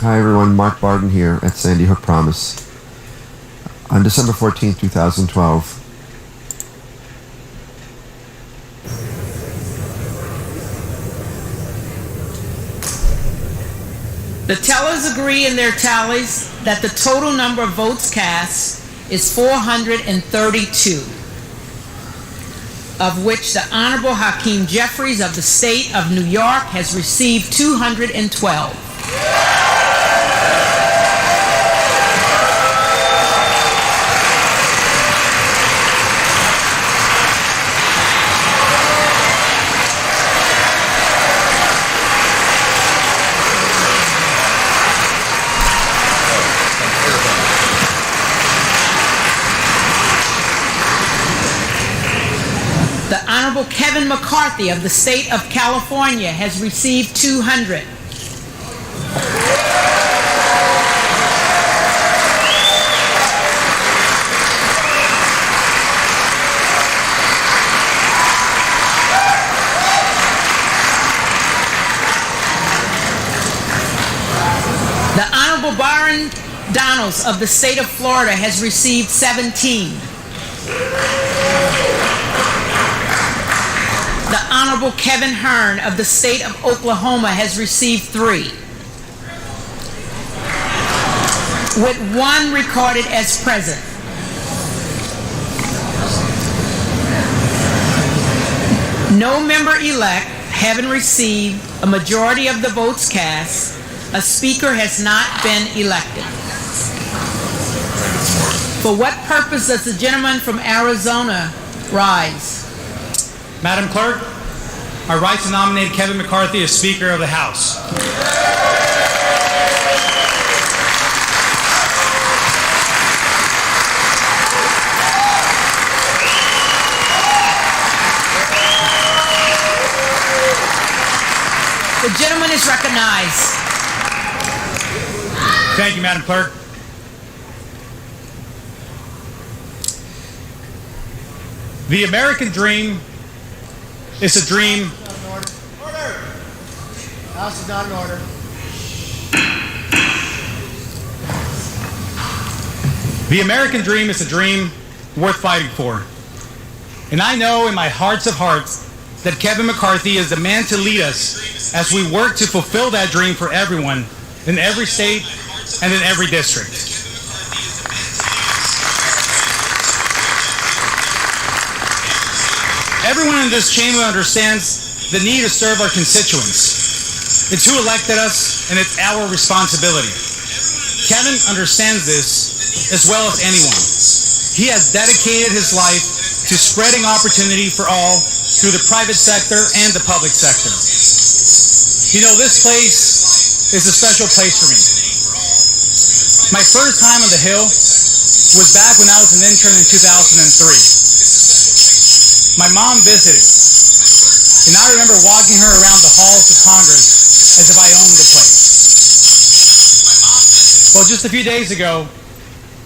Hi everyone, Mark Barden here at Sandy Hook Promise. On December 14th, 2012, the tellers agree in their tallies that the total number of votes cast is 432, of which the Honorable Hakeem Jeffries of the State of New York has received 212. The Honorable Kevin McCarthy of the State of California has received 200. The Honorable Byron Donalds of the State of Florida has received 17. The Honorable Kevin Hearn of the State of Oklahoma has received 3, with 1 recorded as present. No member-elect having received a majority of the votes cast, a speaker has not been elected. For what purpose does the gentleman from Arizona rise? Madam Clerk, I rise to nominate Kevin McCarthy as Speaker of the House. The gentleman is recognized. Thank you, Madam Clerk. The American dream is a dream. Order. House is not in order. The American dream is a dream worth fighting for. And I know in my hearts of hearts that Kevin McCarthy is the man to lead us as we work to fulfill that dream for everyone in every state and in every district. Everyone in this chamber understands the need to serve our constituents. It's who elected us, and it's our responsibility. Kevin understands this as well as anyone. He has dedicated his life to spreading opportunity for all through the private sector and the public sector. You know, this place is a special place for me. My first time on the Hill was back when I was an intern in 2003. My mom visited, and I remember walking her around the halls of Congress as if I owned the place. Well, just a few days ago,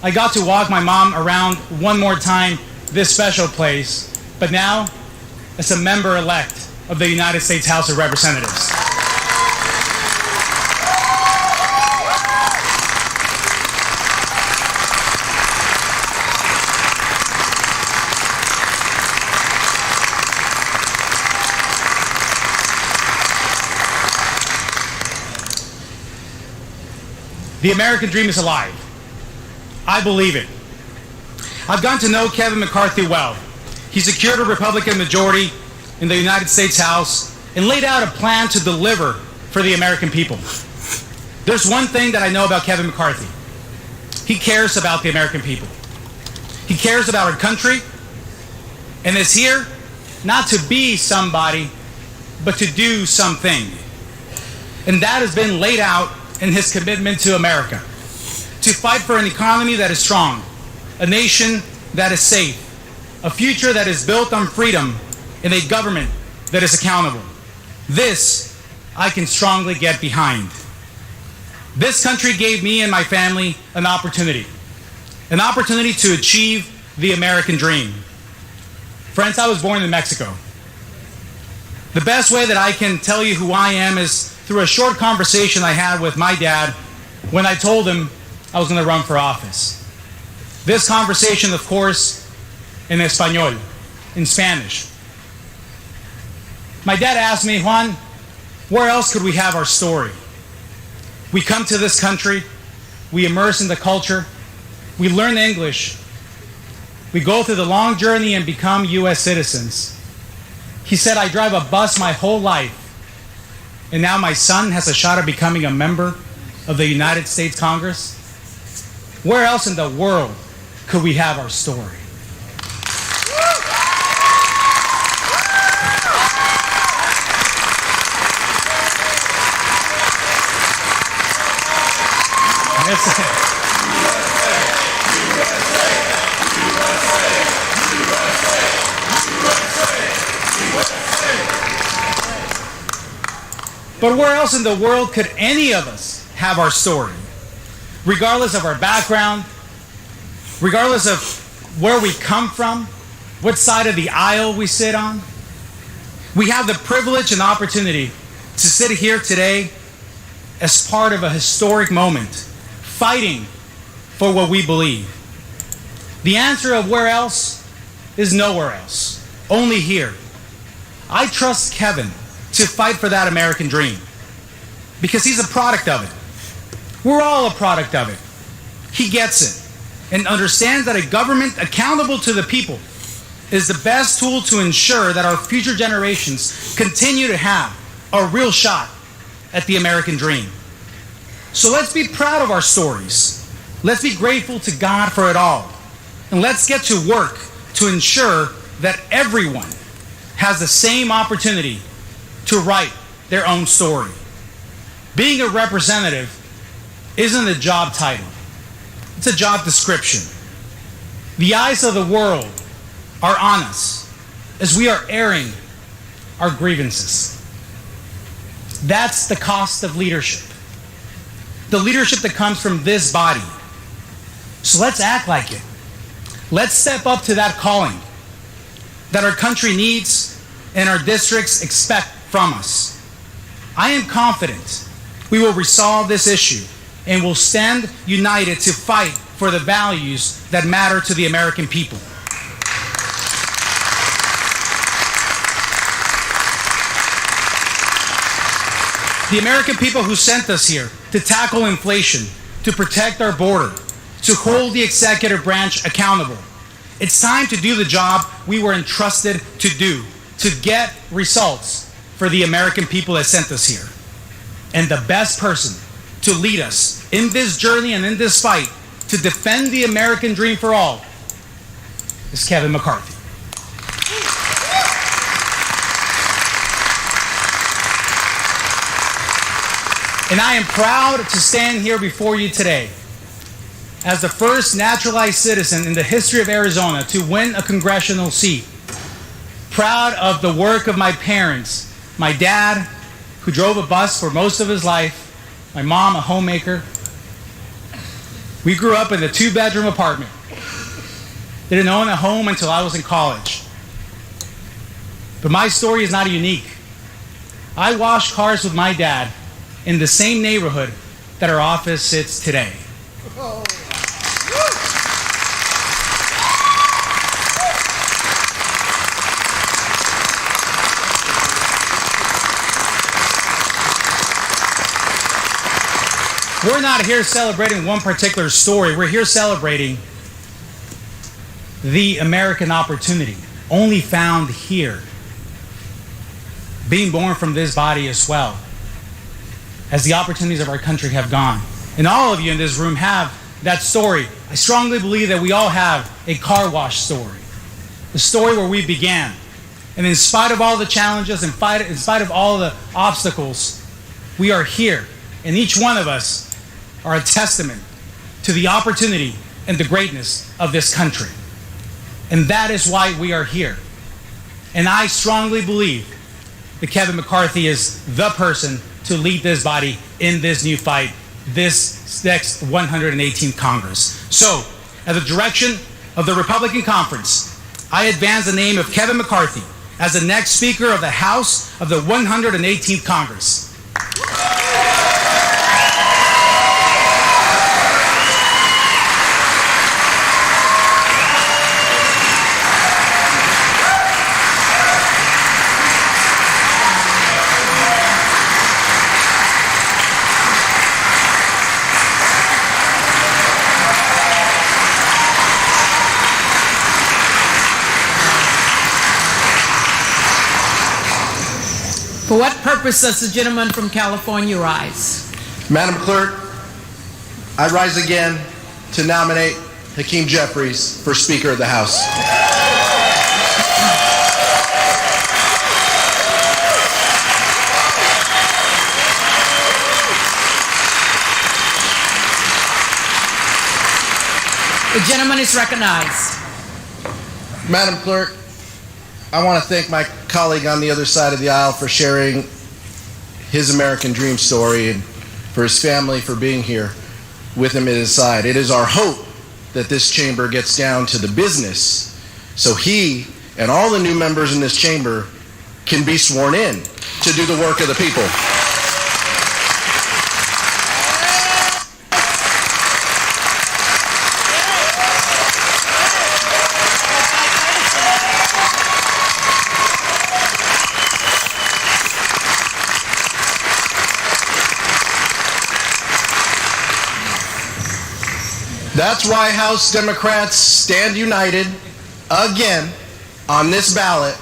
I got to walk my mom around one more time this special place, but now as a member-elect of the United States House of Representatives. The American dream is alive. I believe it. I've gotten to know Kevin McCarthy well. He secured a Republican majority in the United States House and laid out a plan to deliver for the American people. There's one thing that I know about Kevin McCarthy. He cares about the American people. He cares about our country and is here not to be somebody, but to do something. And that has been laid out in his commitment to America, to fight for an economy that is strong, a nation that is safe, a future that is built on freedom, and a government that is accountable. This I can strongly get behind. This country gave me and my family an opportunity to achieve the American dream. Friends, I was born in Mexico. The best way that I can tell you who I am is through a short conversation I had with my dad when I told him I was going to run for office. This conversation, of course, in Español, in Spanish. My dad asked me, Juan, where else could we have our story? We come to this country, we immerse in the culture, we learn English, we go through the long journey and become U.S. citizens. He said, I drive a bus my whole life, and now my son has a shot at becoming a member of the United States Congress. Where else in the world could we have our story? But where else in the world could any of us have our story? Regardless of our background, regardless of where we come from, what side of the aisle we sit on, we have the privilege and opportunity to sit here today as part of a historic moment, fighting for what we believe. The answer of where else is nowhere else, only here. I trust Kevin to fight for that American dream because he's a product of it. We're all a product of it. He gets it and understands that a government accountable to the people is the best tool to ensure that our future generations continue to have a real shot at the American dream. So let's be proud of our stories. Let's be grateful to God for it all. And let's get to work to ensure that everyone has the same opportunity to write their own story. Being a representative isn't a job title. It's a job description. The eyes of the world are on us as we are airing our grievances. That's the cost of leadership. The leadership that comes from this body. So let's act like it. Let's step up to that calling that our country needs and our districts expect from us. I am confident we will resolve this issue and will stand united to fight for the values that matter to the American people. The American people who sent us here to tackle inflation, to protect our border, to hold the executive branch accountable. It's time to do the job we were entrusted to do, to get results for the American people that sent us here. And the best person to lead us in this journey and in this fight to defend the American dream for all is Kevin McCarthy. And I am proud to stand here before you today as the first naturalized citizen in the history of Arizona to win a congressional seat. Proud of the work of my parents, my dad, who drove a bus for most of his life, my mom, a homemaker. We grew up in a 2-bedroom apartment. Didn't own a home until I was in college. But my story is not unique. I washed cars with my dad in the same neighborhood that our office sits today. We're not here celebrating one particular story. We're here celebrating the American opportunity, only found here. Being born from this body as well, as the opportunities of our country have gone. And all of you in this room have that story. I strongly believe that we all have a car wash story. The story where we began. And in spite of all the challenges, in spite of all the obstacles, we are here. And each one of us are a testament to the opportunity and the greatness of this country. And that is why we are here. And I strongly believe that Kevin McCarthy is the person to lead this body in this new fight, this next 118th Congress. So, at the direction of the Republican Conference, I advance the name of Kevin McCarthy as the next Speaker of the House of the 118th Congress. For what purpose does the gentleman from California rise? Madam Clerk, I rise again to nominate Hakeem Jeffries for Speaker of the House. The gentleman is recognized. Madam Clerk, I want to thank my colleague on the other side of the aisle for sharing his American dream story and for his family for being here with him at his side. It is our hope that this chamber gets down to the business so he and all the new members in this chamber can be sworn in to do the work of the people. That's why House Democrats stand united again on this ballot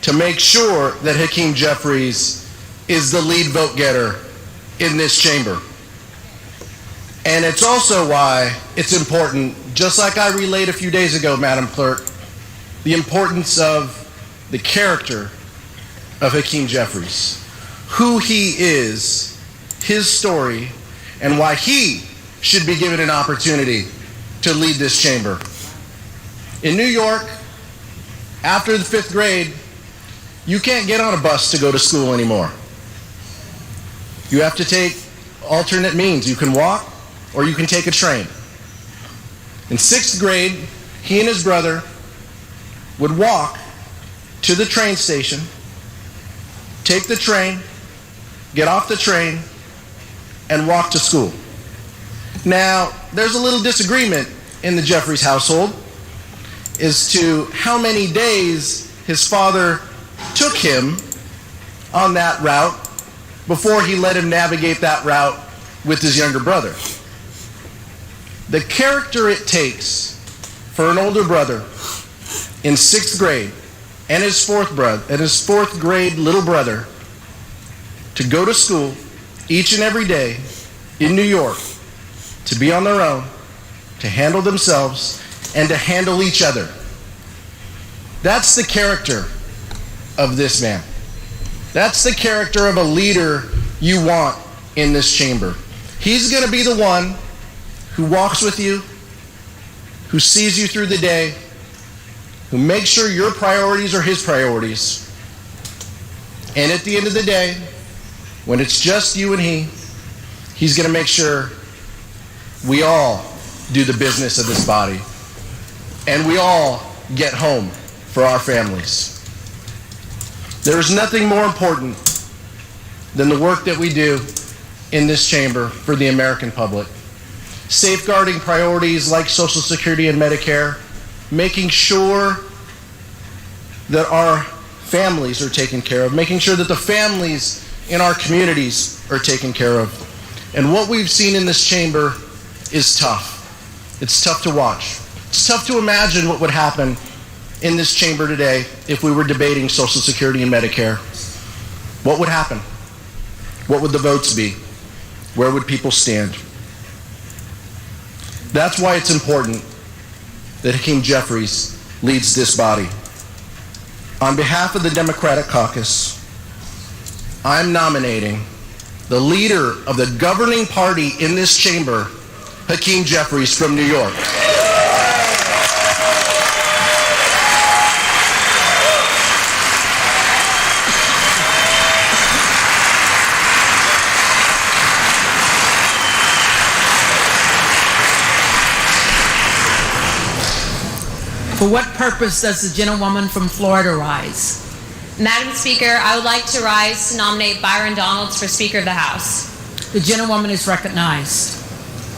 to make sure that Hakeem Jeffries is the lead vote getter in this chamber. And it's also why it's important, just like I relayed a few days ago, Madam Clerk, the importance of the character of Hakeem Jeffries, who he is, his story, and why he should be given an opportunity to lead this chamber. In New York, after the 5th grade, you can't get on a bus to go to school anymore. You have to take alternate means. You can walk or you can take a train. In 6th grade, he and his brother would walk to the train station, take the train, get off the train, and walk to school. Now, there's a little disagreement in the Jeffries household as to how many days his father took him on that route before he let him navigate that route with his younger brother. The character it takes for an older brother in 6th grade and his 4th grade little brother to go to school each and every day in New York, to be on their own, to handle themselves, and to handle each other. That's the character of this man. That's the character of a leader you want in this chamber. He's going to be the one who walks with you, who sees you through the day, who makes sure your priorities are his priorities. And at the end of the day, when it's just you and he's going to make sure we all do the business of this body, and we all get home for our families. There is nothing more important than the work that we do in this chamber for the American public. Safeguarding priorities like Social Security and Medicare, making sure that our families are taken care of, making sure that the families in our communities are taken care of. And what we've seen in this chamber is tough. It's tough to watch. It's tough to imagine what would happen in this chamber today if we were debating Social Security and Medicare. What would happen? What would the votes be? Where would people stand? That's why it's important that Hakeem Jeffries leads this body. On behalf of the Democratic Caucus, I'm nominating the leader of the governing party in this chamber, Hakeem Jeffries from New York. For what purpose does the gentlewoman from Florida rise? Madam Speaker, I would like to rise to nominate Byron Donalds for Speaker of the House. The gentlewoman is recognized.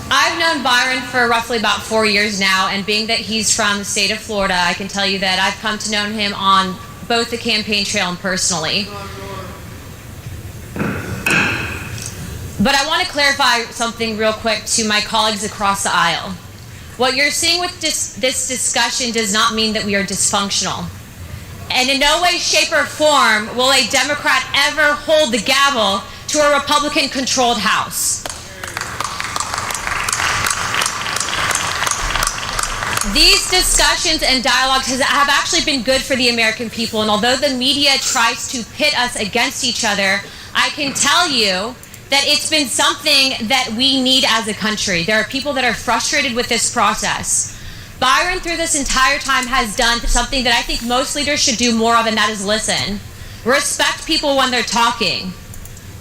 I've known Byron for roughly about 4 years now, and being that he's from the state of Florida, I can tell you that I've come to know him on both the campaign trail and personally. But I want to clarify something real quick to my colleagues across the aisle. What you're seeing with this discussion does not mean that we are dysfunctional. And in no way, shape, or form will a Democrat ever hold the gavel to a Republican-controlled House. These discussions and dialogues have actually been good for the American people, and although the media tries to pit us against each other, I can tell you that it's been something that we need as a country. There are people that are frustrated with this process. Byron, through this entire time, has done something that I think most leaders should do more of, and that is listen. Respect people when they're talking.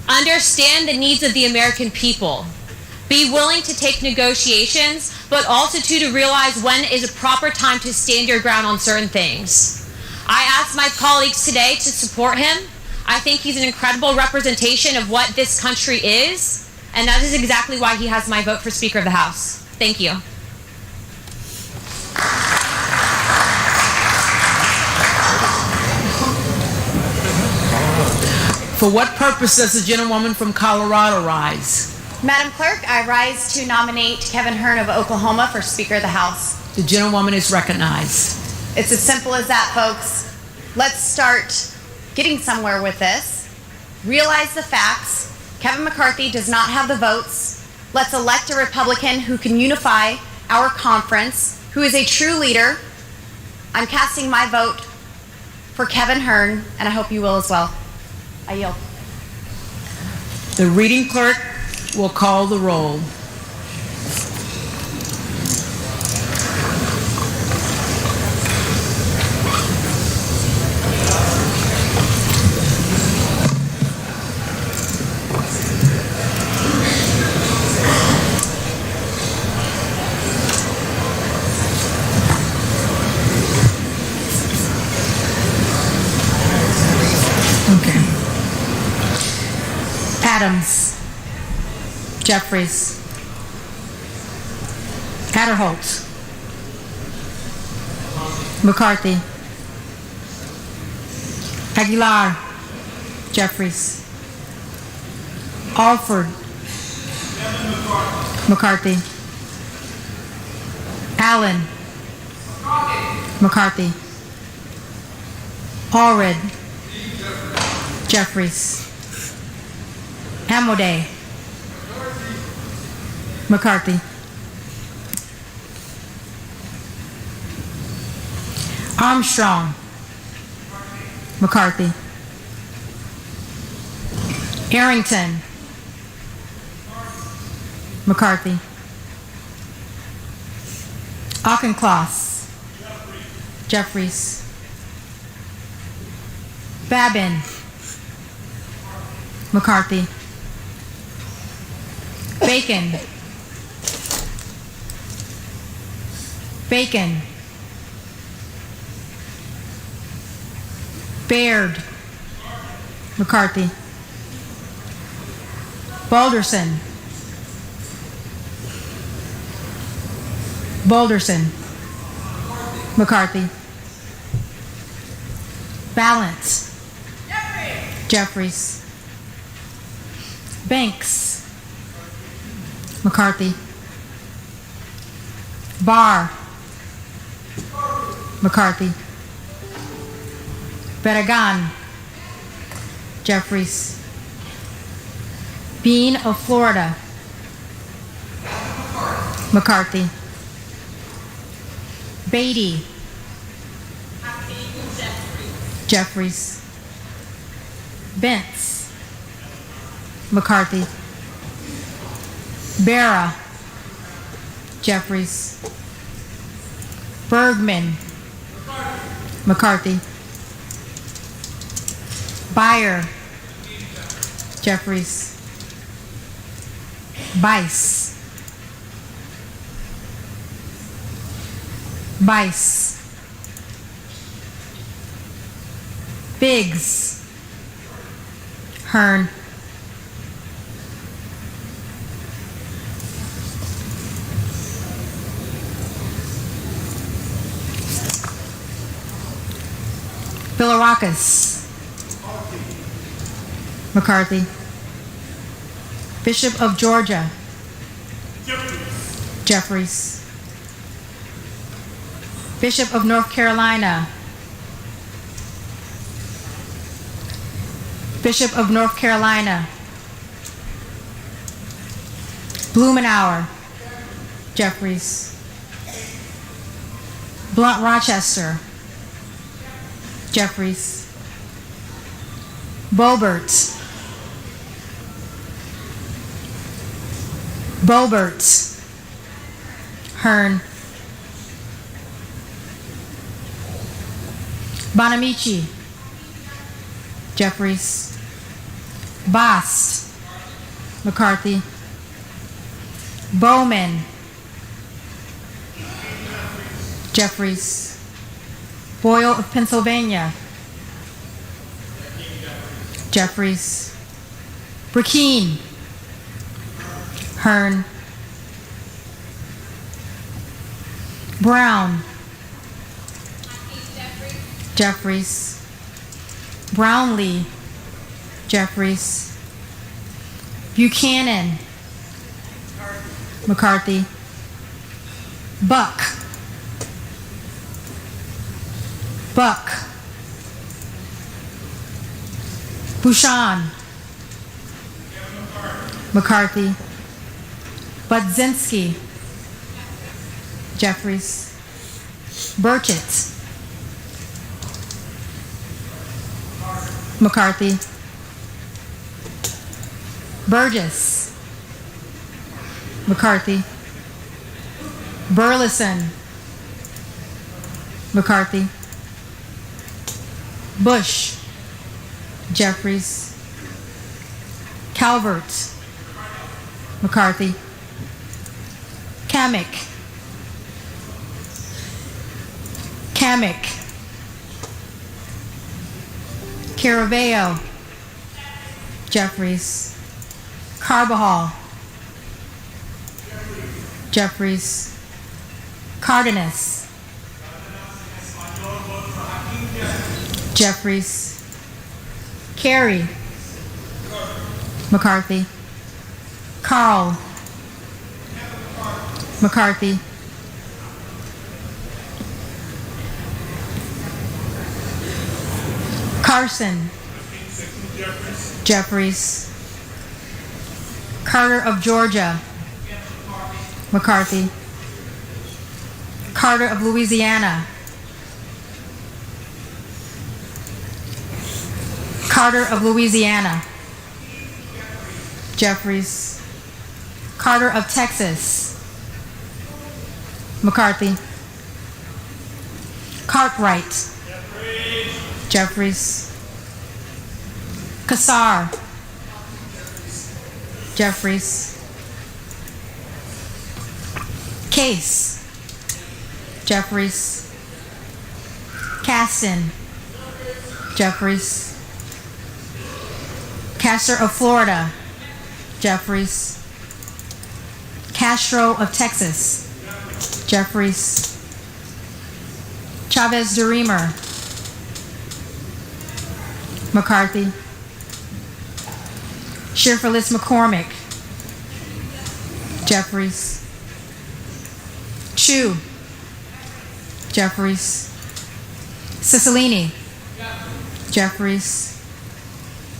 Understand the needs of the American people. Be willing to take negotiations, but also to realize when is a proper time to stand your ground on certain things. I asked my colleagues today to support him. I think he's an incredible representation of what this country is, and that is exactly why he has my vote for Speaker of the House. Thank you. For what purpose does the gentlewoman from Colorado rise? Madam Clerk, I rise to nominate Kevin Hern of Oklahoma for Speaker of the House. The gentlewoman is recognized. It's as simple as that, folks. Let's start getting somewhere with this. Realize the facts. Kevin McCarthy does not have the votes. Let's elect a Republican who can unify our conference, who is a true leader. I'm casting my vote for Kevin Hern, and I hope you will as well. I yield. The reading clerk will call the roll. Okay. Adams. Jeffries. Hatterholt. McCarthy. Aguilar. Jeffries. Alford. McCarthy. Allen. McCarthy. Allred. Jeffries. Hamoday. McCarthy. Armstrong. McCarthy. Arrington. McCarthy. Auchincloss. Jeffries. Babin. McCarthy. Bacon. Bacon. Baird. McCarthy. Balderson. Balderson. McCarthy. Balance. Jeffries. Banks. McCarthy. Barr. McCarthy. Barragan. Jeffries. Bean of Florida. McCarthy. Beatty. Jeffries. Bentz. McCarthy. Barra. Jeffries. Bergman. McCarthy. Beyer. Jeffries. Bice. Bice. Biggs. Hearn. Bilirakis. McCarthy. Bishop of Georgia. Jeffries. Bishop of North Carolina. Bishop of North Carolina. Blumenauer. Jeffries. Blunt Rochester. Jeffries. Boebert. Boebert. Hearn. Bonamici. Jeffries. Bast. McCarthy. Bowman. Jeffries. Boyle of Pennsylvania. Jeffries. Burkeen. Hearn. Brown. Jeffries. Brownlee. Jeffries. Buchanan. McCarthy. Buck. Buck. Bouchon. McCarthy. Budzinski. Jeffries. Burchett. McCarthy. Burgess. McCarthy. Burleson. McCarthy. Bush. Jeffries. Calvert. McCarthy. Kamick. Kamick. Caraveo. Jeffries. Carbajal. Jeffries. Cardenas. Jeffries. Carey. McCarthy. Carl. McCarthy. Carson. Jeffries. Carter of Georgia. McCarthy. Carter of Louisiana. Carter of Louisiana. Jeffries. Carter of Texas. McCarthy. Cartwright. Jeffries. Kassar. Jeffries. Case. Jeffries. Caston. Jeffries. Castor of Florida. Jeffries. Castro of Texas. Jeffries. Chavez de Reamer. McCarthy. Sheriff McCormick. Jeffries. Chu. Jeffries. Cicilline. Jeffries.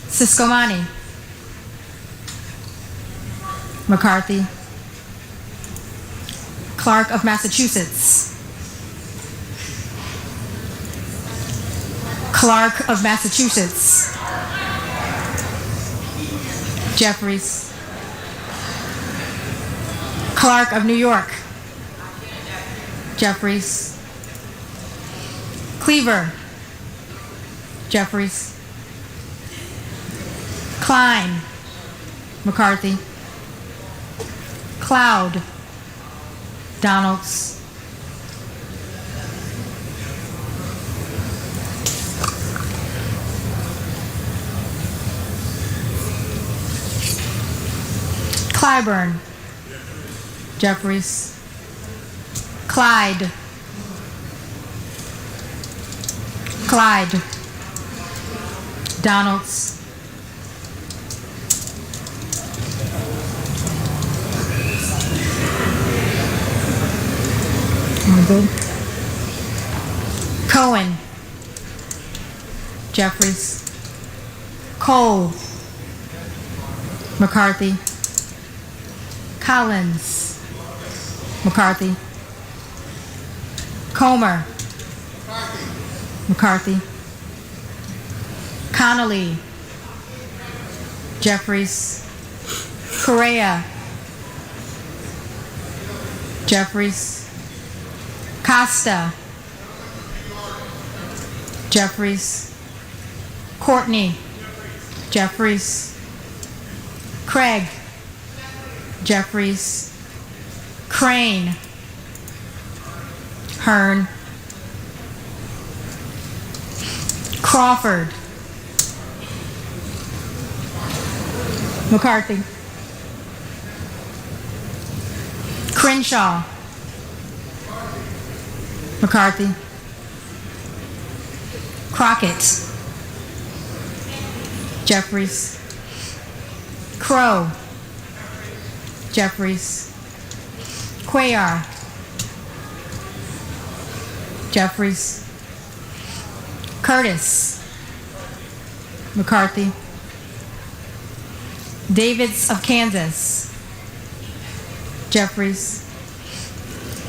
Siscomani. McCarthy. Clark of Massachusetts. Clark of Massachusetts. Jeffries. Clark of New York. Jeffries. Cleaver. Jeffries. Klein. McCarthy. Cloud. Donalds. Clyburn. Jeffries. Clyde. Clyde. Donalds. Good. Cohen. Jeffries. Cole, McCarthy, Collins, McCarthy, Comer, McCarthy, Connolly, Jeffries, Correa, Jeffries, Costa, Jeffries, Courtney, Jeffries, Craig, Jeffries, Crane, Hearn, Crawford, McCarthy, Crenshaw, McCarthy, Crockett, Jeffries, Crow, Jeffries, Cuellar, Jeffries, Curtis, McCarthy, Davids of Kansas, Jeffries,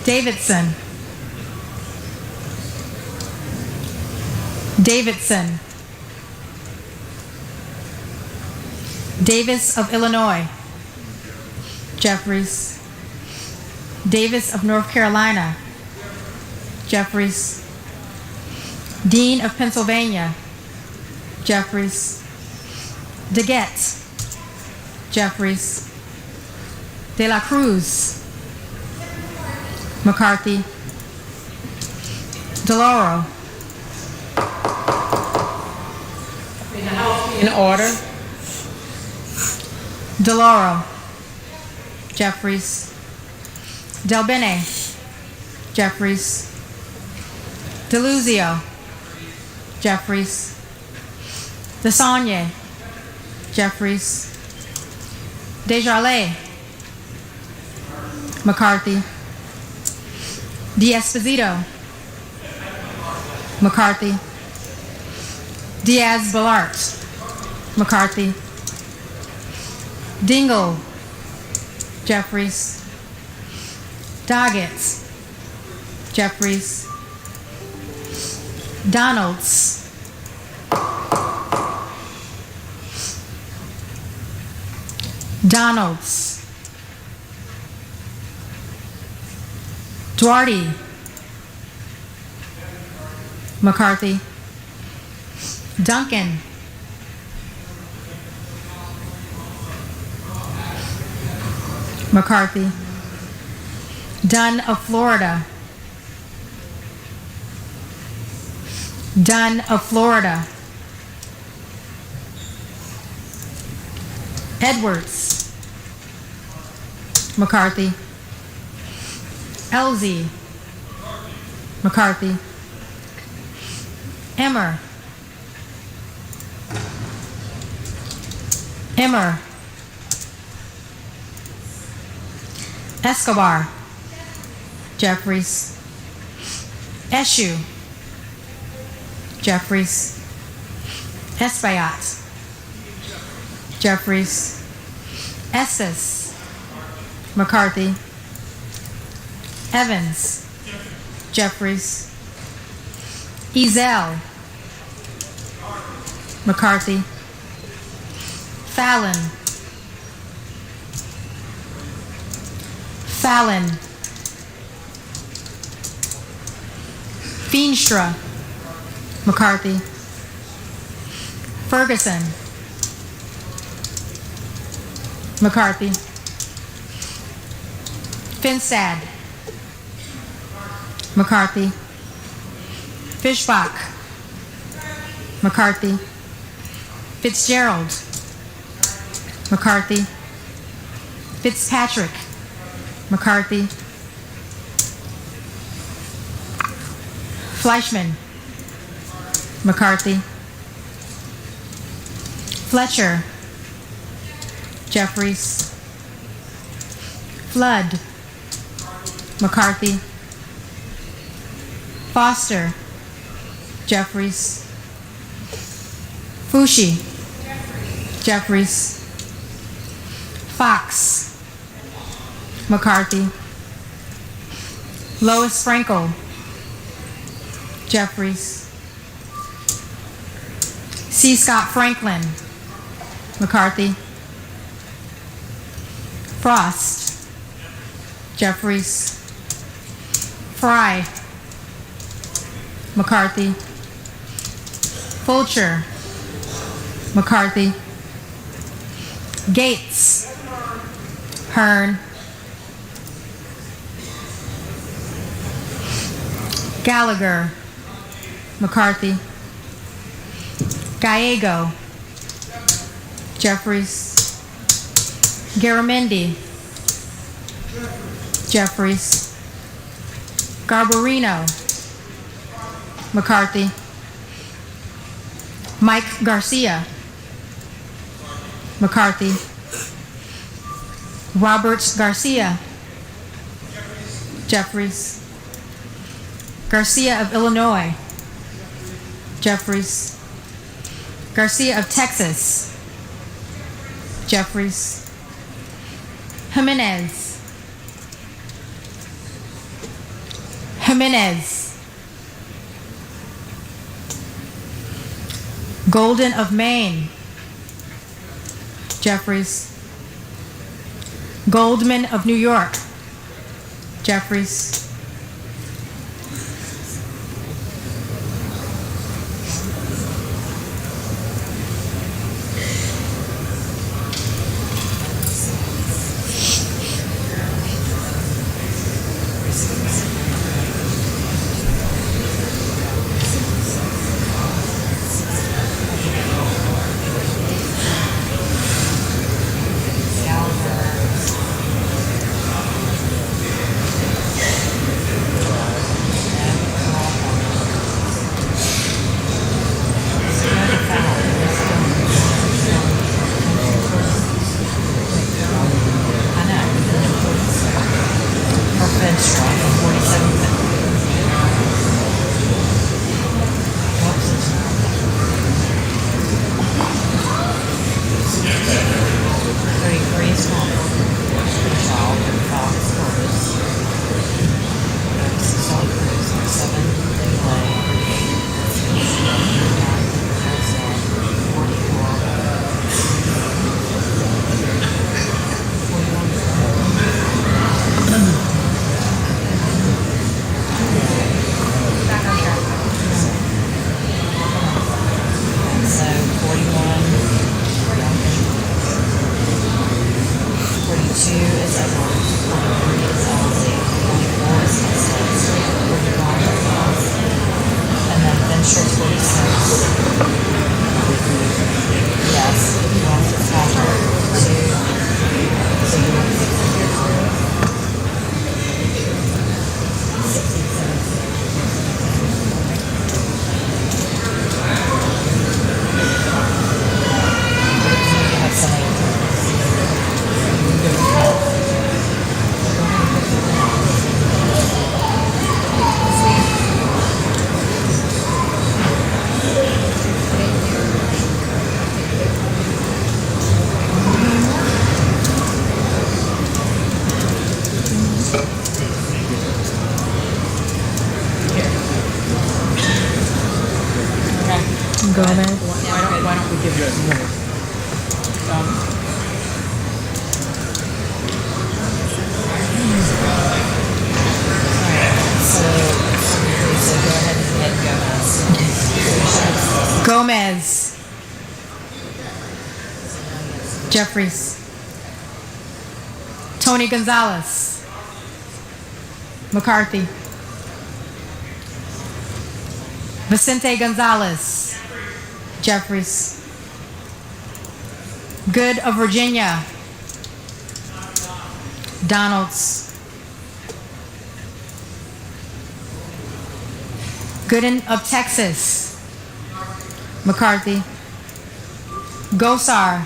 Davidson, Davidson, Davis of Illinois, Jeffries, Davis of North Carolina, Jeffries, Dean of Pennsylvania, Jeffries, DeGette, Jeffries, De La Cruz, McCarthy, DeLauro. In order. DeLauro, Jeffries, Del Bene, Jeffries, DeLuzio, Jeffries, Desagne, Jeffries, Desjardins, McCarthy, D'Esposito, McCarthy, Diaz-Balart, McCarthy, Dingle, Jeffries, Doggett, Jeffries, Donalds, Donalds, Duarte, McCarthy, Duncan, McCarthy, Dunn of Florida, Dunn of Florida, Edwards, McCarthy, Elzie, McCarthy, Emmer, Escobar, Jeffries, Eshu, Jeffries, Espaillat, Jeffries, Estes, McCarthy, Evans, Jeffries, Ezel, McCarthy, Fallon, Feenstra, McCarthy, Ferguson, McCarthy, Finstad, McCarthy, Fishbach, McCarthy, Fitzgerald, McCarthy, Fitzpatrick, McCarthy, Fleischman, McCarthy, Fletcher, Jeffries, Flood, McCarthy, Foster, Jeffries, Fushi, Jeffries. Fox. McCarthy. Lois Frankel. Jeffries. C. Scott Franklin. McCarthy. Frost. Jeffries. Fry. McCarthy. Fulcher. McCarthy. Gates. Hearn. Gallagher. McCarthy. Gallego. Jeffries. Garamendi. Jeffries. Garbarino. McCarthy. Mike Garcia. McCarthy. Robert Garcia. Jeffries. Garcia of Illinois. Jeffries. Garcia of Texas. Jeffries. Jimenez. Jimenez. Golden of Maine. Jeffries. Goldman of New York. Jeffries. Gomez. Why don't we give you more? So go ahead and hit Gomez. Gomez. Jeffries. Tony Gonzalez. McCarthy. Vicente Gonzalez. Jeffries. Good of Virginia. Donalds. Gooden of Texas. McCarthy. Gosar.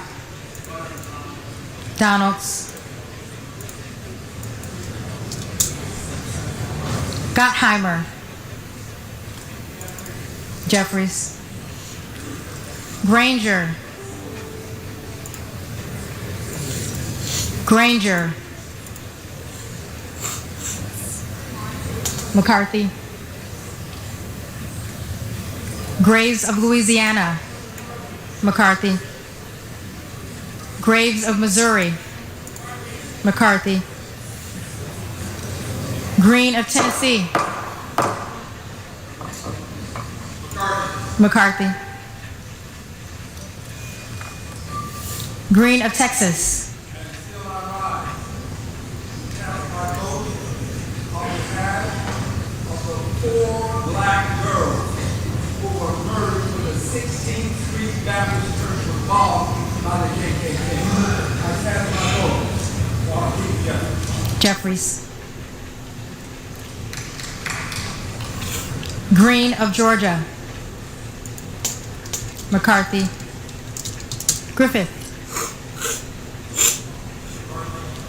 Donalds. Gottheimer. Jeffries. Granger. Granger. McCarthy. Graves of Louisiana. McCarthy. Graves of Missouri. McCarthy. Green of Tennessee. McCarthy. Green of Texas. Four black girls who were murdered when the 16th Street Baptist Church was bombed by the KKK. I cast my vote for Keith Jeffries. Jeffries. Green of Georgia. McCarthy. Griffith.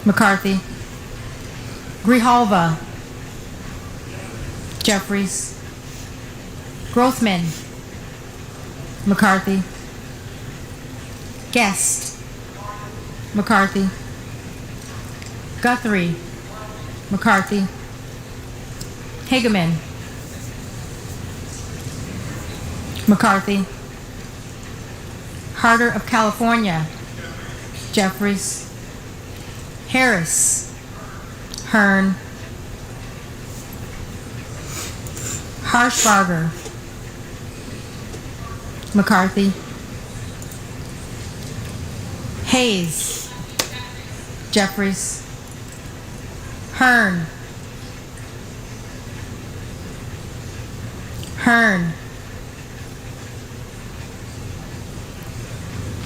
McCarthy. Grijalva. Jeffries. Grothman. McCarthy. Guest. McCarthy. Guthrie. McCarthy. Hageman. McCarthy. Harder of California. Jeffries. Harris. Hearn. Harshbarger. McCarthy. Hayes. Jeffries. Hearn. Hearn.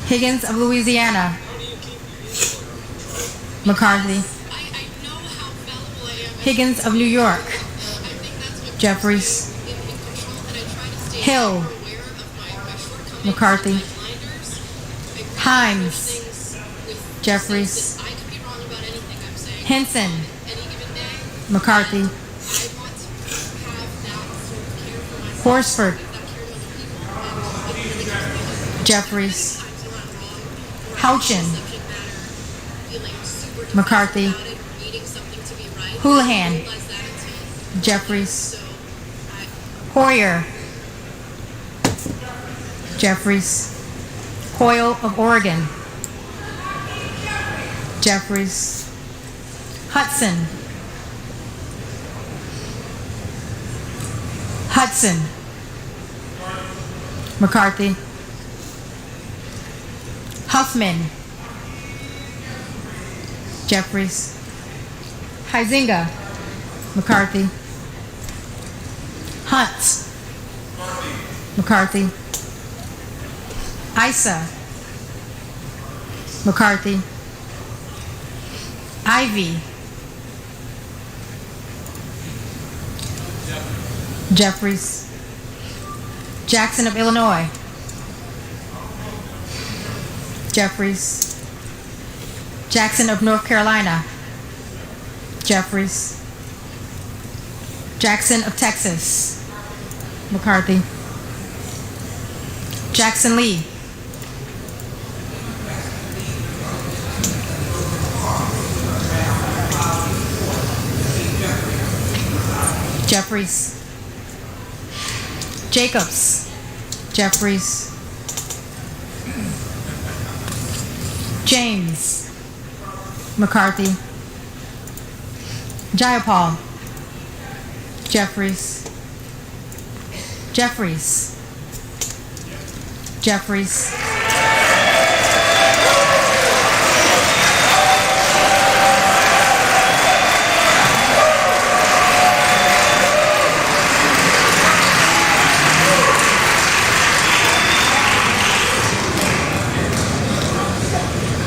Higgins of Louisiana. McCarthy. Higgins of New York. Jeffries. Hill. McCarthy. Himes. Jeffries. Henson. McCarthy. Horsford. Jeffries. Houchin. McCarthy. Houlihan. Jeffries. Hoyer. Jeffries. Hoyle of Oregon. Jeffries. Hudson. Hudson. McCarthy. Huffman. Jeffries. Huizinga. McCarthy. Hunt. McCarthy. Isa. McCarthy. Ivy. Jeffries. Jackson of Illinois. Jeffries. Jackson of North Carolina. Jeffries. Jackson of Texas. McCarthy. Jackson Lee. Jeffries. Jacobs. Jeffries. James. McCarthy. Jayapal. Jeffries. Jeffries. Jeffries.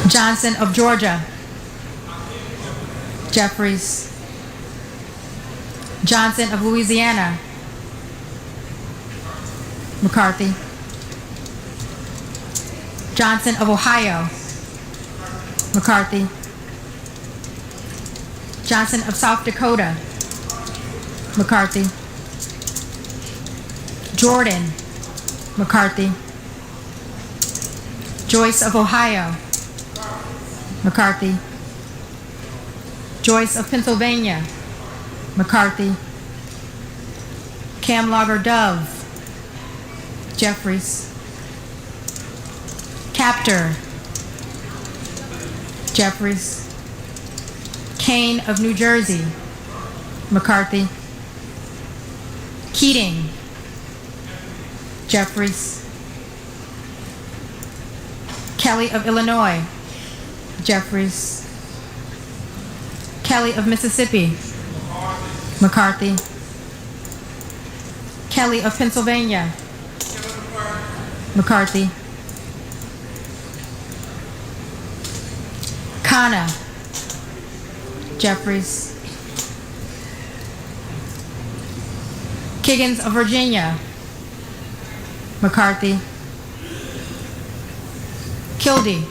Johnson of Georgia. Jeffries. Johnson of Louisiana. McCarthy. Johnson of Ohio. McCarthy. Johnson of South Dakota. McCarthy. Jordan. McCarthy. Joyce of Ohio. McCarthy. Joyce of Pennsylvania, McCarthy. Camlogger Dove, Jeffries. Captor, Jeffries. Kane of New Jersey, McCarthy. Keating, Jeffries. Kelly of Illinois, Jeffries. Kelly of Mississippi, McCarthy. Kelly of Pennsylvania, McCarthy. Khanna, Jeffries. Kiggins of Virginia, McCarthy. Kildee,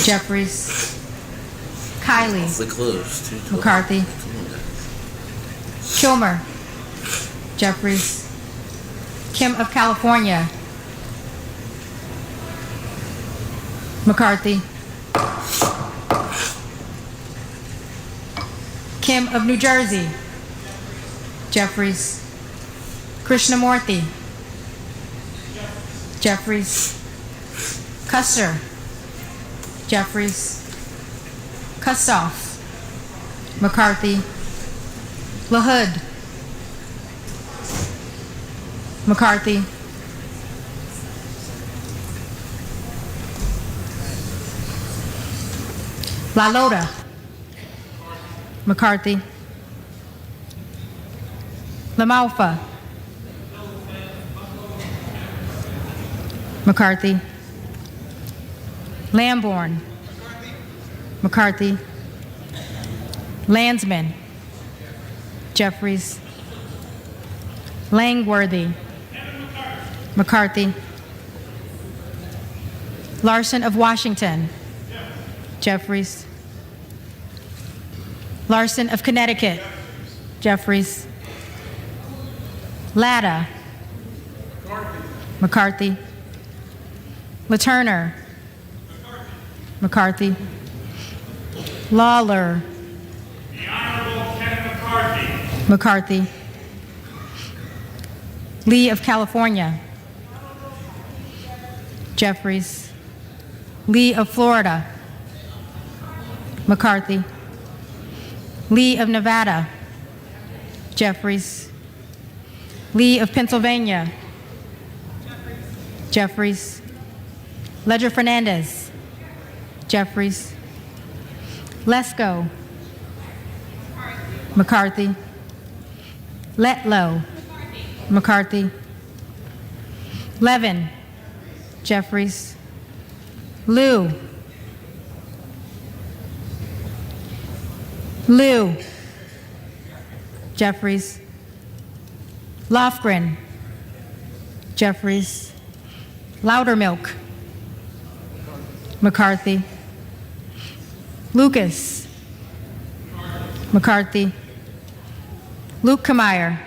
Jeffries. Kiley, McCarthy. Kilmer, Jeffries. Kim of California, McCarthy. Kim of New Jersey, Jeffries. Krishnamurthy, Jeffries. Custer, Jeffries. Kustoff, McCarthy. LaHood, McCarthy. LaLota, McCarthy. LaMalfa, McCarthy. Lamborn, McCarthy. Landsman, Jeffries. Langworthy, McCarthy. Larson of Washington, Jeffries. Larson of Connecticut, Jeffries. Latta, McCarthy. LaTurner, McCarthy. Lawler, The Honorable Ken McCarthy. McCarthy. Lee of California, Jeffries. Lee of Florida, McCarthy. Lee of Nevada, Jeffries. Lee of Pennsylvania, Jeffries. Ledger Fernandez, Jeffries. Lesko, McCarthy. Letlow, McCarthy. Levin, Jeffries. Liu, Jeffries. Lofgren, Jeffries. Loudermilk, McCarthy. Lucas, McCarthy. Luke Kameyer,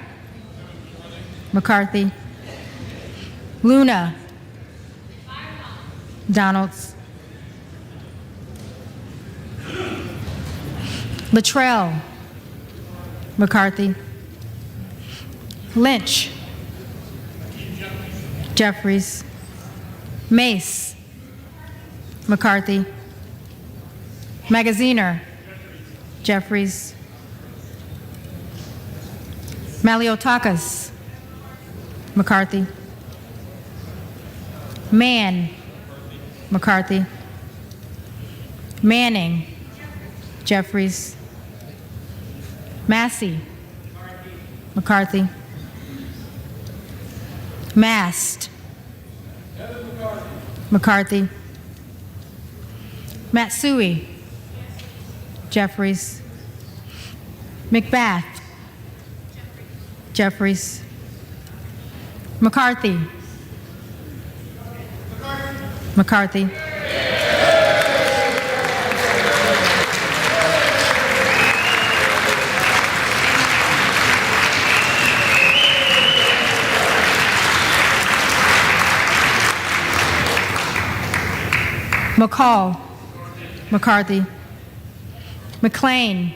McCarthy. Luna, Donalds. Luttrell, McCarthy. Lynch, Jeffries. Mace, McCarthy. Magaziner, Jeffries. Maliotakis, McCarthy. Mann, McCarthy. Manning, Jeffries. Massey, McCarthy. Mast, McCarthy. Matsui, Jeffries. McBath, Jeffries. McCarthy, McCarthy. McCall, McCarthy. McLean.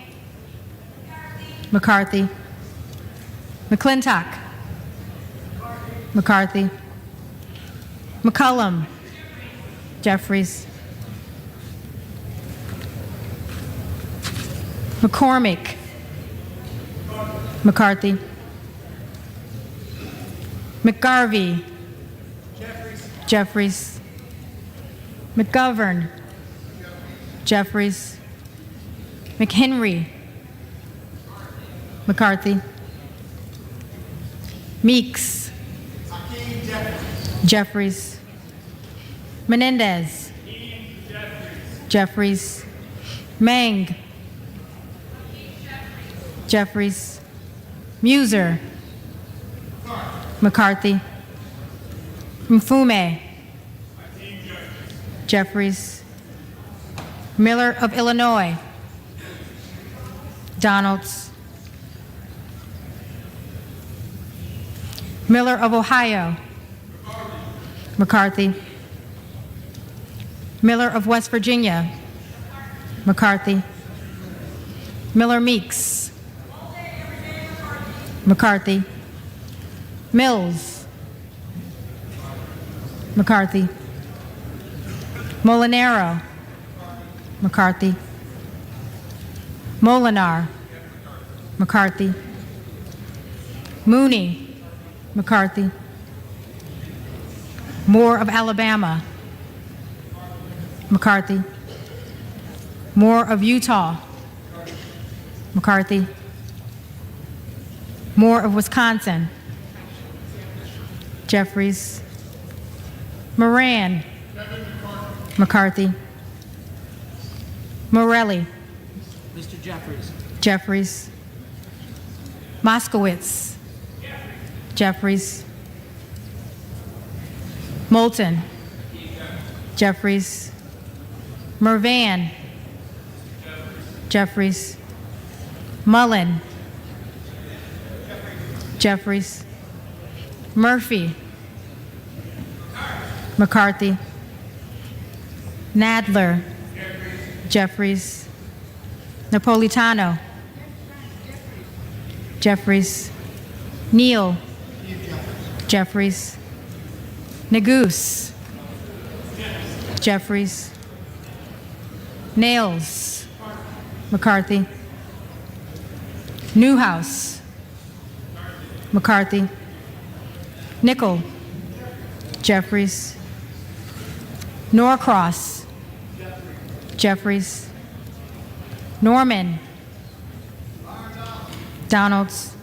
McCarthy. McClintock. McCarthy. McCullum. Jeffries. McCormick. McCarthy. McGarvey. Jeffries. McGovern. Jeffries. McHenry. McCarthy. Meeks. Jeffries. Menendez. Jeffries. Mang. Jeffries. Muser. McCarthy. Mfume. Jeffries. Miller of Illinois. Donalds. Miller of Ohio. McCarthy. Miller of West Virginia. McCarthy. Miller Meeks. McCarthy. Mills. McCarthy. Molinaro. McCarthy. Molinar. McCarthy. Mooney. McCarthy. Moore of Alabama. McCarthy. Moore of Utah. McCarthy. Moore of Wisconsin. Jeffries. Moran. McCarthy. Morelli. Mr. Jeffries. Jeffries. Moskowitz. Jeffries. Moulton. Jeffries. Mervan. Jeffries. Mullen. Jeffries. Murphy. McCarthy. Nadler. Jeffries. Napolitano. Jeffries. Neal. Jeffries. Neguse. Jeffries. Nails. McCarthy. Newhouse. McCarthy. Nickel. Jeffries. Norcross. Jeffries. Norman. Donalds.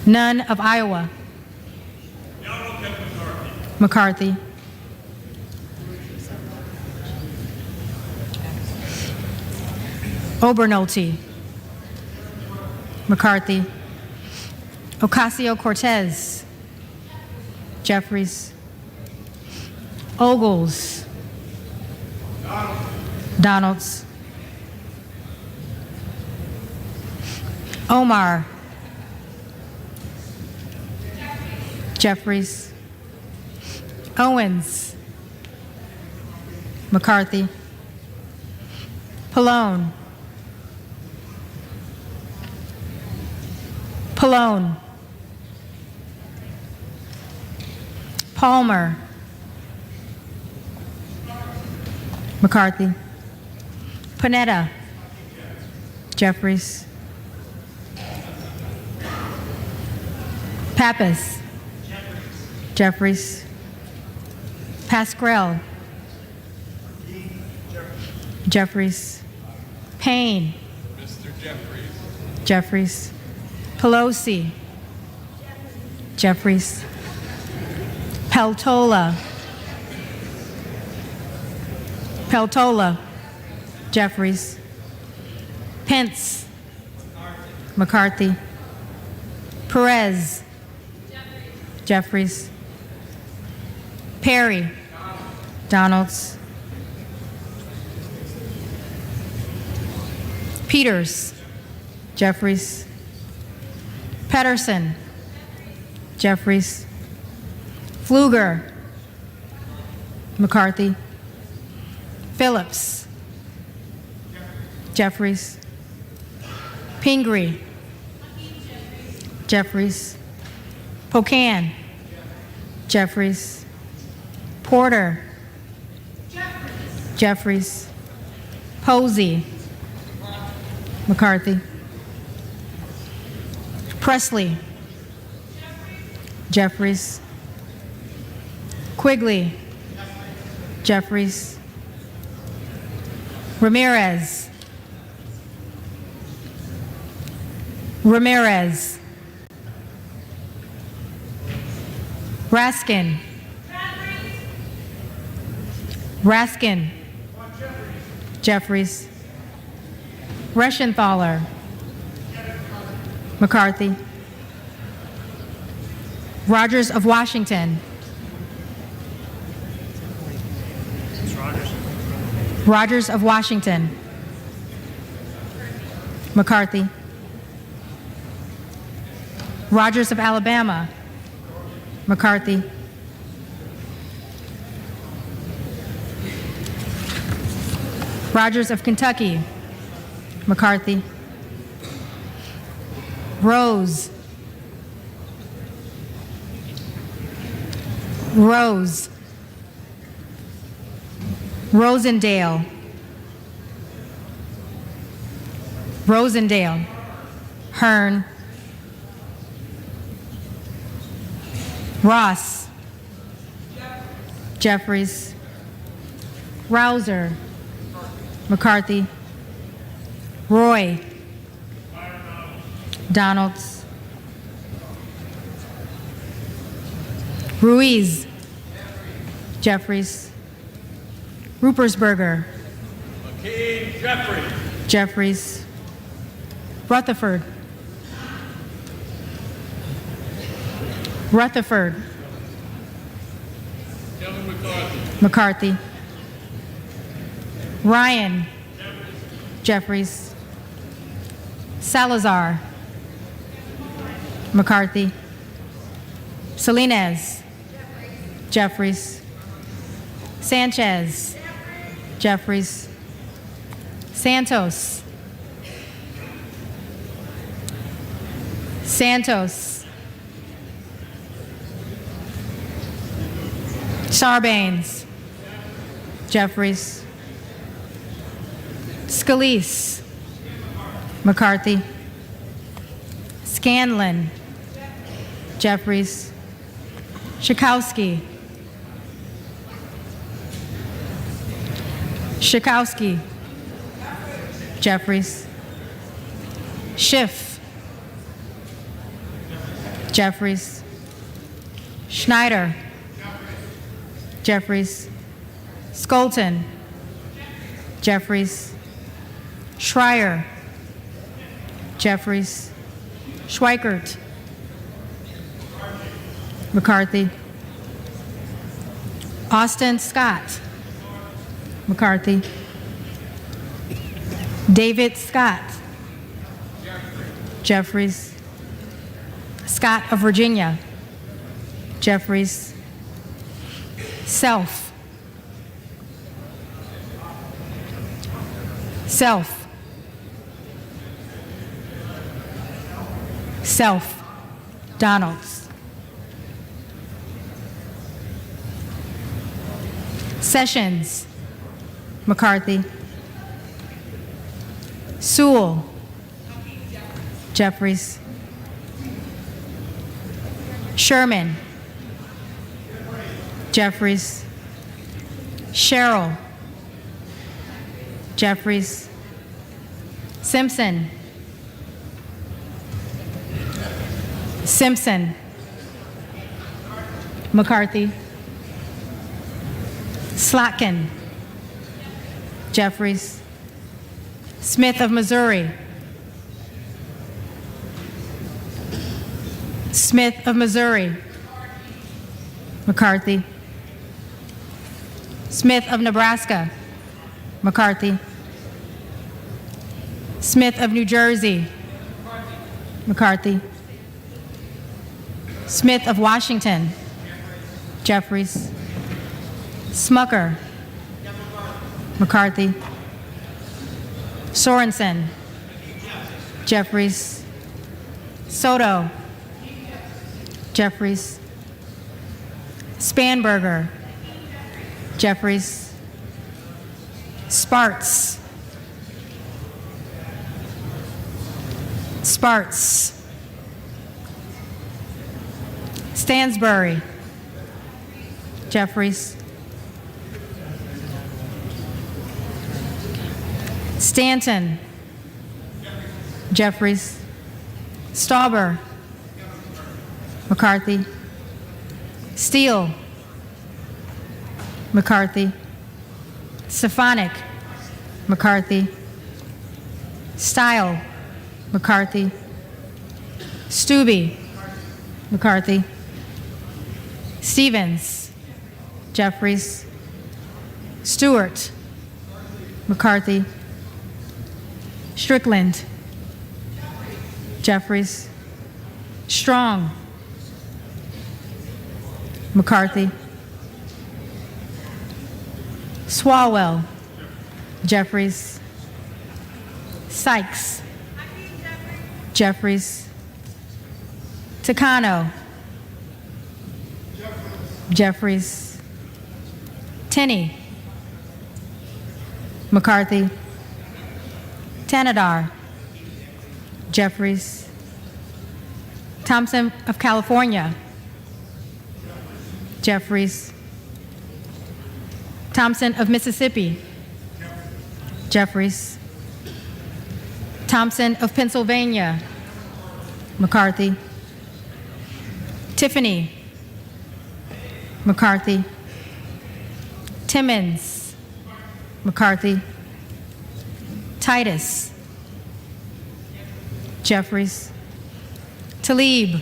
None of Iowa. McCarthy. Obernolte. McCarthy. Ocasio-Cortez. Jeffries. Ogles. Donalds. Omar. Jeffries. Owens. McCarthy. Pallone. Pallone. Palmer. McCarthy. Panetta. Jeffries. Pappas. Jeffries. Pascrell. Jeffries. Payne. Mr. Jeffries. Jeffries. Pelosi. Jeffries. Peltola. Peltola. Jeffries. Pence. McCarthy. Perez. Jeffries. Perry. Donalds. Peters. Jeffries. Pedersen. Jeffries. Pfluger. McCarthy. Phillips. Jeffries. Pingree. Jeffries. Pocan. Jeffries. Porter. Jeffries. Posey. McCarthy. Presley. Jeffries. Quigley. Jeffries. Ramirez. Ramirez. Raskin. Raskin. Jeffries. Reschenthaler. McCarthy. Rogers of Washington. Rogers of Washington. McCarthy. Rogers of Alabama. McCarthy. Rogers of Kentucky. McCarthy. Rose. Rose. Rosendale. Rosendale. Hearn. Ross. Jeffries. Rouser. McCarthy. Roy. Donalds. Ruiz. Jeffries. Rupersberger. McKean Jeffries. Jeffries. Rutherford. Rutherford. Kevin McCarthy. McCarthy. Ryan. Jeffries. Salazar. McCarthy. Salinas. Jeffries. Sanchez. Jeffries. Santos. Santos. Sarbanes. Jeffries. Scalise. McCarthy. Scanlon. Jeffries. Schakowsky. Schakowsky. Jeffries. Schiff. Jeffries. Schneider. Jeffries. Skolton. Jeffries. Schreier. Jeffries. Schweikert. McCarthy. Austin Scott. McCarthy. David Scott. Jeffries. Scott of Virginia. Jeffries. Self. Self. Self. Donalds. Sessions. McCarthy. Sewell. Jeffries. Sherman. Jeffries. Sherrill. Jeffries. Simpson. Simpson. McCarthy. Slotkin. Jeffries. Smith of Missouri. Smith of Missouri. McCarthy. Smith of Nebraska. McCarthy. Smith of New Jersey. McCarthy. Smith of McCarthy. Sorensen. Jeffries. Soto. Jeffries. Spanberger. Jeffries. Sparts. Sparts. Stansbury. Jeffries. Stanton. Jeffries. Stauber. McCarthy. Steele. McCarthy. Stefanik. McCarthy. Style. McCarthy. Stubbe. McCarthy. Stevens. Jeffries. Stewart. McCarthy. Strickland. Jeffries. Strong. McCarthy. Swalwell. Jeffries. Sykes. Jeffries. Takano. Jeffries. Tenney. McCarthy. Tanadar. Jeffries. Thompson of California. Jeffries. Thompson of Mississippi. Jeffries. Thompson of Pennsylvania. McCarthy. Tiffany. McCarthy. Timmons. McCarthy. Titus. Jeffries. Talib.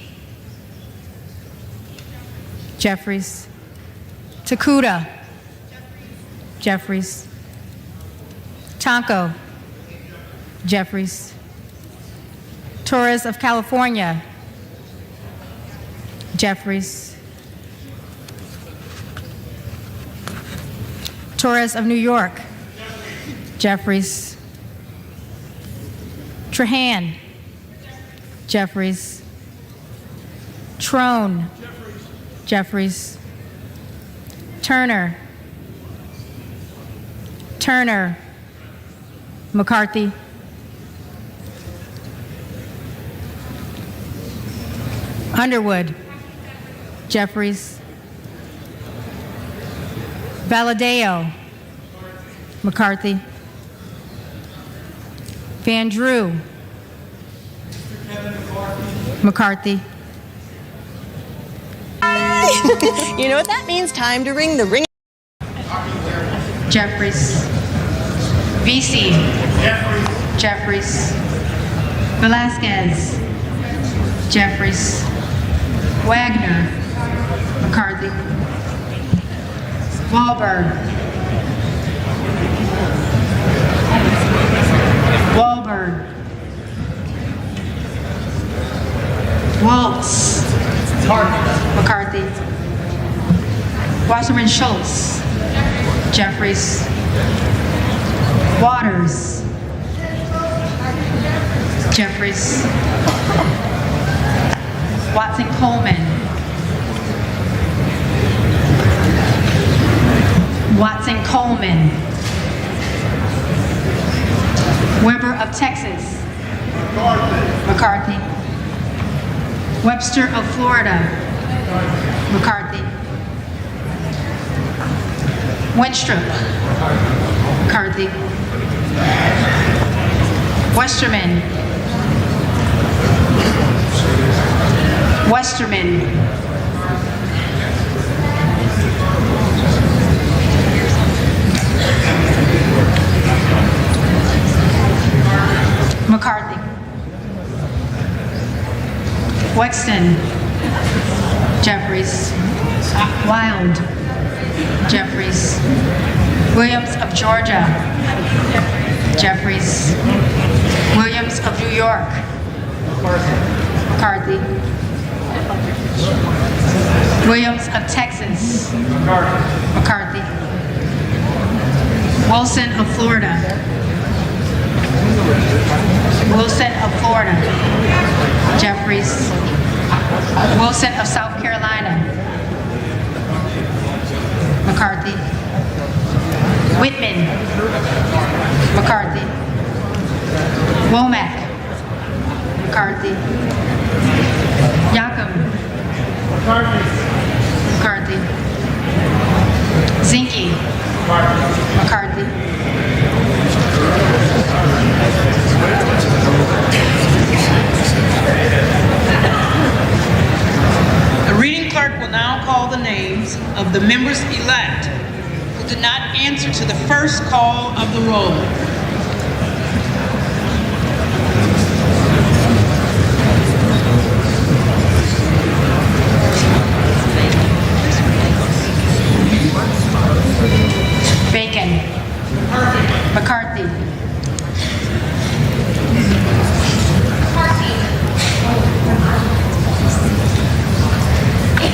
Jeffries. Takuda. Jeffries. Tonko. Jeffries. Torres of California. Jeffries. Torres of New York. Jeffries. Trahan. Jeffries. Trone. Jeffries. Turner. Turner. McCarthy. Underwood. Jeffries. Valadeo. McCarthy. Van Drew. McCarthy. You know what that means? Time to ring the ring. Jeffries. VC. Jeffries. Velasquez. Jeffries. Wagner. McCarthy. Wahlberg. Wahlberg. Waltz. McCarthy. Wasserman Schultz. Jeffries. Waters. Jeffries. Watson Coleman. Watson Coleman. Weber of Texas. McCarthy. Webster of Florida. McCarthy. Winstrup. McCarthy. Westerman. Westerman. McCarthy. Wexton. Jeffries. Wild. Jeffries. Williams of Georgia. Jeffries. Williams of New York. McCarthy. Williams of Texas. McCarthy. Wilson of Florida. Wilson of Florida. Jeffries. Wilson of South Carolina. McCarthy. Whitman. McCarthy. Womack. McCarthy. Yakum. McCarthy. Zinke. McCarthy. The reading clerk will now call the names of the members-elect who did not answer to the first call of the roll. Bacon. McCarthy.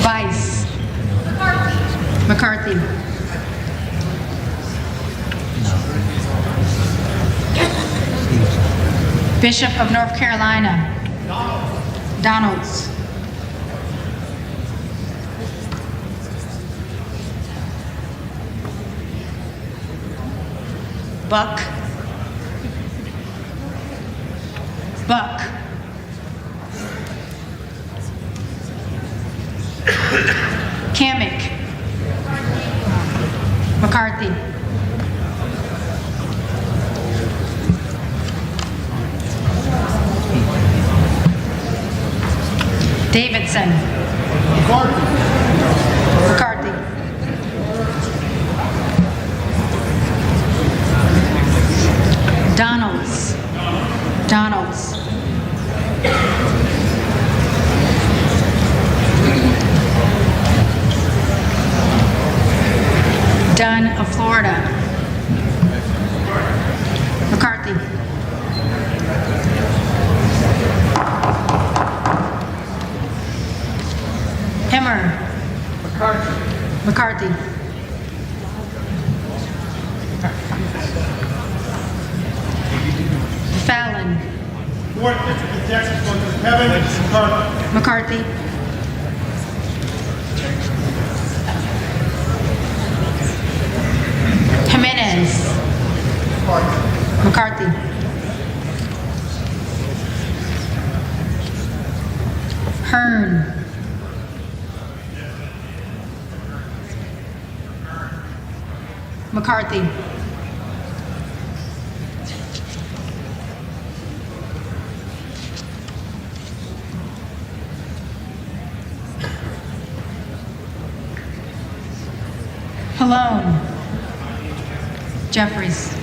Vice. McCarthy. Bishop of North Carolina. Donalds. Buck. Buck. Kamick. McCarthy. Davidson. McCarthy. Donalds. Donalds. Dunn of Florida. McCarthy. Hemmer. McCarthy. Fallon. McCarthy. Jimenez. McCarthy. Hearn. McCarthy. Pallone. Jeffries.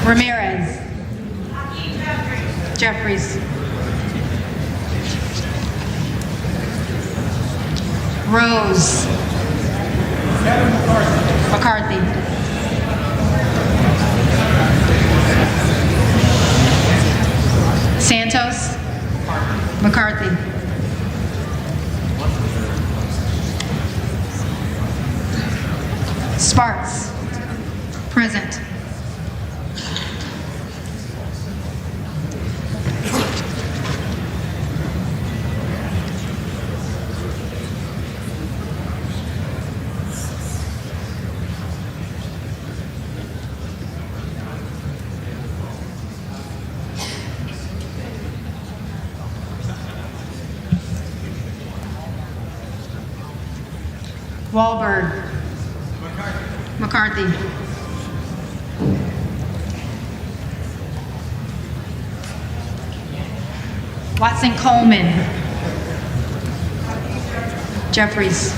Ramirez. Jeffries. Rose. McCarthy. Santos. McCarthy. Sparks. Present. Wahlberg. McCarthy. Watson Coleman. Jeffries.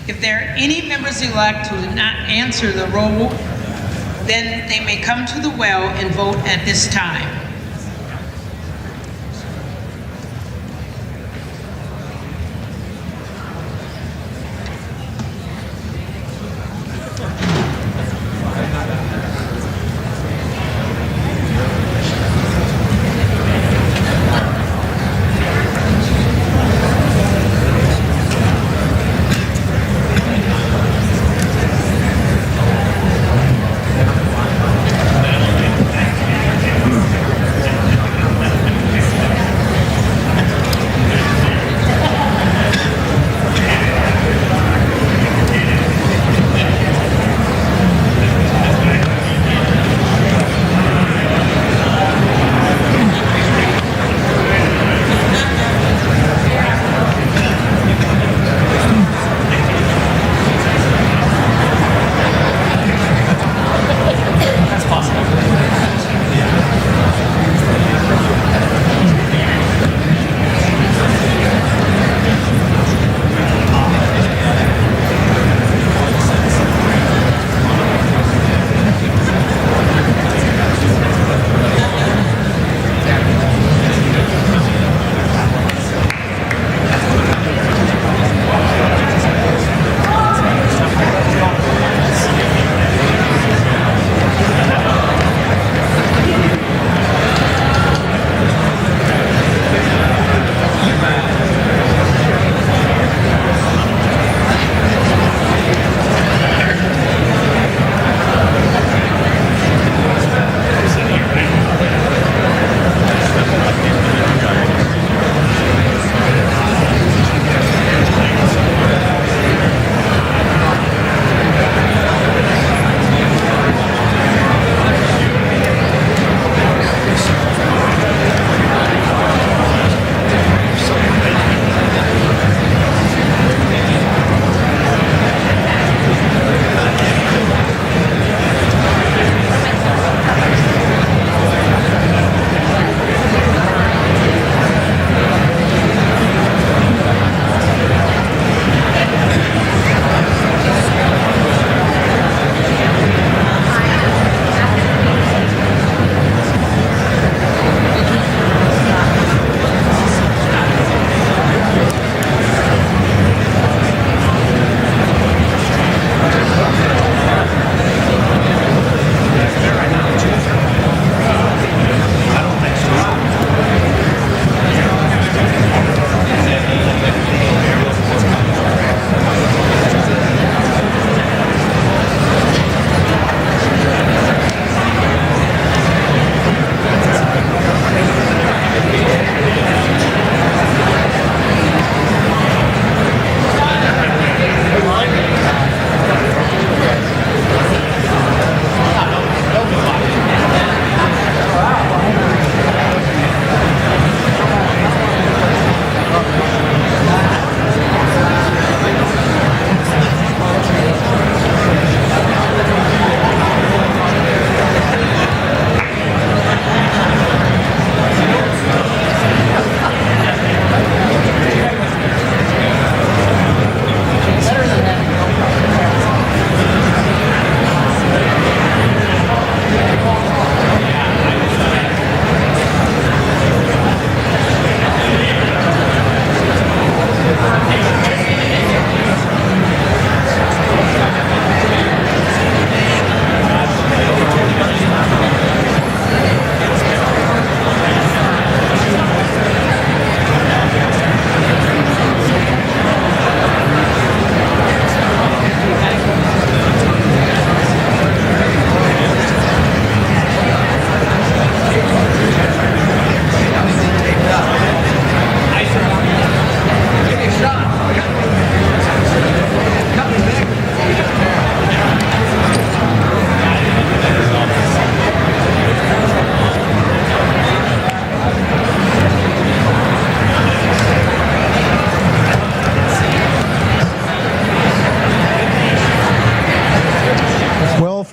If there are any members-elect who did not answer the roll, then they may come to the well and vote at this time.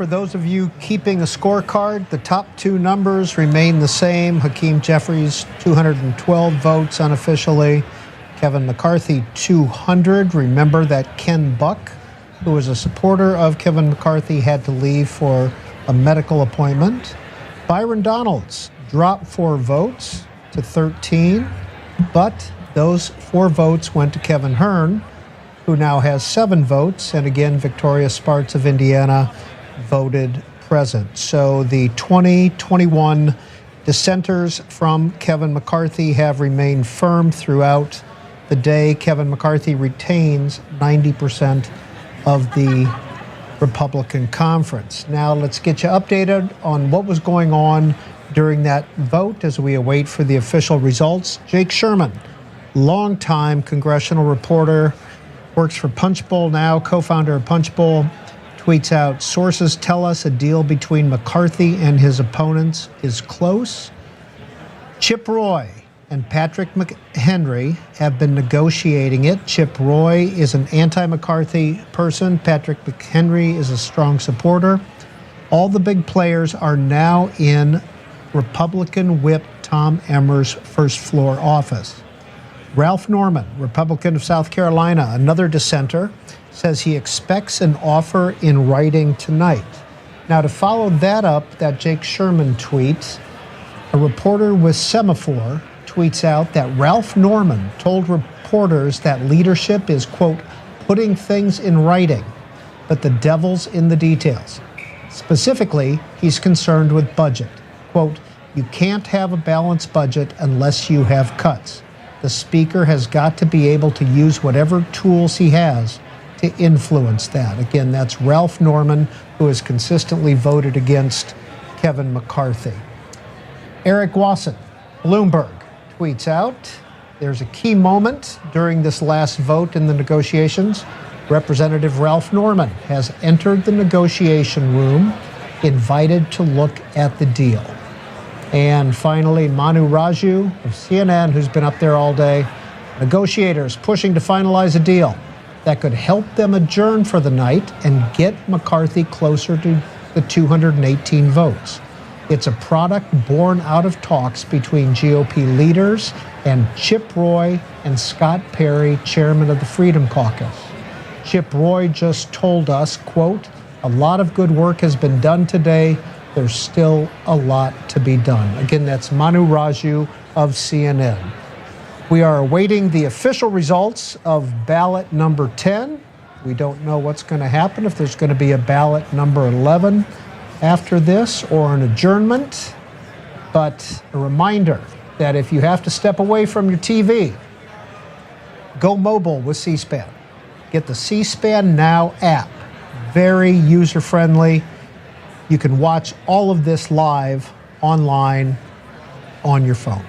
for those of you keeping a scorecard, the top two numbers remain the same. Hakeem Jeffries, 212 votes unofficially. Kevin McCarthy, 200. Remember that Ken Buck, who was a supporter of Kevin McCarthy, had to leave for a medical appointment. Byron Donalds dropped 4 votes to 13, but those 4 votes went to Kevin Hearn, who now has 7 votes. And again, Victoria Spartz of Indiana voted present. So the 2021 dissenters from Kevin McCarthy have remained firm throughout the day. Kevin McCarthy retains 90% of the Republican conference. Now let's get you updated on what was going on during that vote as we await for the official results. Jake Sherman, longtime congressional reporter, works for Punchbowl now, co-founder of Punchbowl, tweets out, sources tell us a deal between McCarthy and his opponents is close. Chip Roy and Patrick McHenry have been negotiating it. Chip Roy is an anti-McCarthy person. Patrick McHenry is a strong supporter. All the big players are now in Republican Whip Tom Emmer's first floor office. Ralph Norman, Republican of South Carolina, another dissenter, says he expects an offer in writing tonight. Now, to follow that up, that Jake Sherman tweet, a reporter with Semaphore tweets out that Ralph Norman told reporters that leadership is, quote, putting things in writing, but the devil's in the details. Specifically, he's concerned with budget. Quote, you can't have a balanced budget unless you have cuts. The speaker has got to be able to use whatever tools he has to influence that. Again, that's Ralph Norman, who has consistently voted against Kevin McCarthy. Eric Wasson, Bloomberg, tweets out, there's a key moment during this last vote in the negotiations. Representative Ralph Norman has entered the negotiation room, invited to look at the deal. And finally, Manu Raju of CNN, who's been up there all day, negotiators pushing to finalize a deal that could help them adjourn for the night and get McCarthy closer to the 218 votes. It's a product born out of talks between GOP leaders and Chip Roy and Scott Perry, chairman of the Freedom Caucus. Chip Roy just told us, quote, a lot of good work has been done today. There's still a lot to be done. Again, that's Manu Raju of CNN. We are awaiting the official results of ballot number 10. We don't know what's going to happen, if there's going to be a ballot number 11 after this or an adjournment. But a reminder that if you have to step away from your TV, go mobile with C-SPAN. Get the C-SPAN Now app. Very user-friendly. You can watch all of this live online on your phone.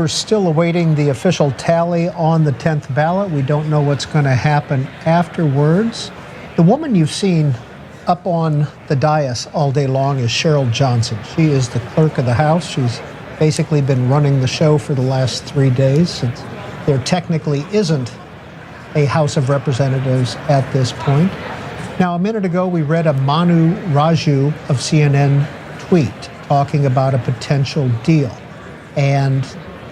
We're still awaiting the official tally on the 10th ballot. We don't know what's going to happen afterwards. The woman you've seen up on the dais all day long is Cheryl Johnson. She is the clerk of the House. She's basically been running the show for the last 3 days, since there technically isn't a House of Representatives at this point. Now, a minute ago, we read a Manu Raju of CNN tweet talking about a potential deal. And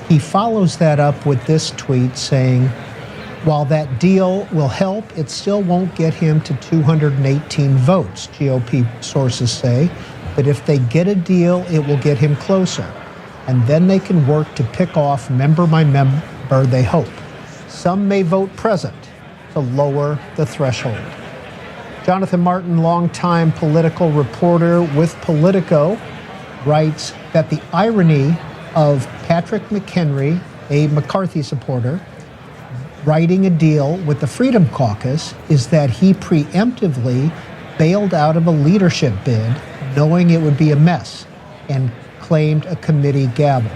he follows that up with this tweet saying, while that deal will help, it still won't get him to 218 votes, GOP sources say. But if they get a deal, it will get him closer. And then they can work to pick off member by member, they hope. Some may vote present to lower the threshold. Jonathan Martin, longtime political reporter with Politico, writes that the irony of Patrick McHenry, a McCarthy supporter, writing a deal with the Freedom Caucus is that he preemptively bailed out of a leadership bid, knowing it would be a mess, and claimed a committee gavel.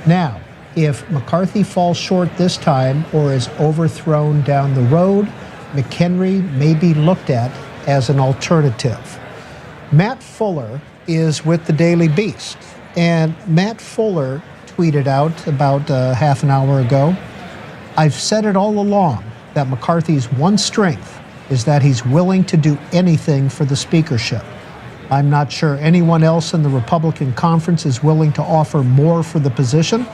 Now, if McCarthy falls short this time or is overthrown down the road, McHenry may be looked at as an alternative. Matt Fuller is with the Daily Beast, and Matt Fuller tweeted out about half an hour ago, I've said it all along that McCarthy's one strength is that he's willing to do anything for the speakership. I'm not sure anyone else in the Republican conference is willing to offer more for the position.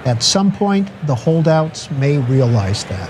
At some point, the holdouts may realize that.